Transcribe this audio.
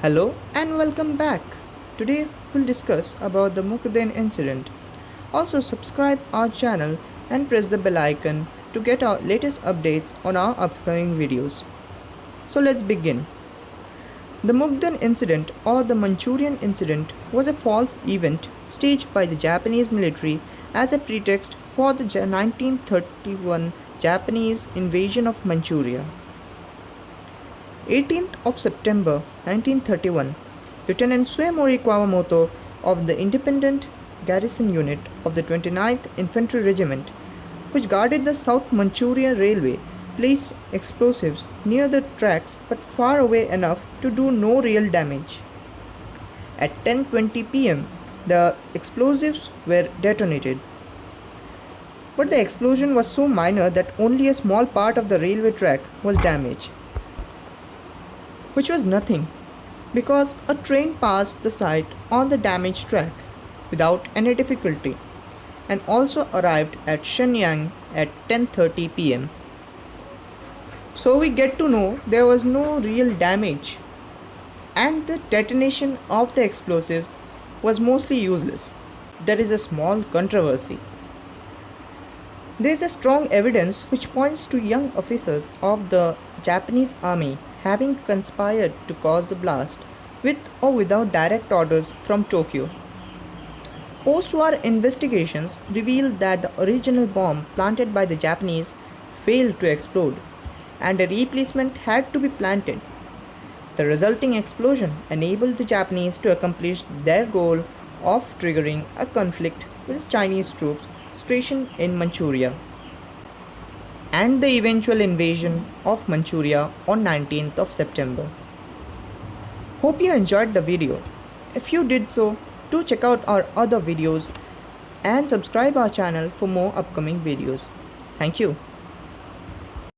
Hello and welcome back. Today we'll discuss about the Mukden Incident. Also subscribe our channel and press the bell icon to get our latest updates on our upcoming videos. So let's begin. The Mukden Incident or the Manchurian Incident was a false event staged by the Japanese military as a pretext for the 1931 Japanese invasion of Manchuria. 18th of September 1931, Lieutenant Suemori Kawamoto of the Independent Garrison Unit of the 29th Infantry Regiment, which guarded the South Manchuria Railway, placed explosives near the tracks but far away enough to do no real damage. At 10:20 p.m., the explosives were detonated. But the explosion was so minor that only a small part of the railway track was damaged, which was nothing because a train passed the site on the damaged track without any difficulty and also arrived at Shenyang at 10:30 p.m. So we get to know there was no real damage and the detonation of the explosives was mostly useless. There is a small controversy. There is a strong evidence which points to young officers of the Japanese Army having conspired to cause the blast with or without direct orders from Tokyo. Post-war investigations revealed that the original bomb planted by the Japanese failed to explode and a replacement had to be planted. The resulting explosion enabled the Japanese to accomplish their goal of triggering a conflict with Chinese troops stationed in Manchuria and the eventual invasion of Manchuria on 19th of September. Hope you enjoyed the video. If you did so, do check out our other videos and subscribe our channel for more upcoming videos. Thank you.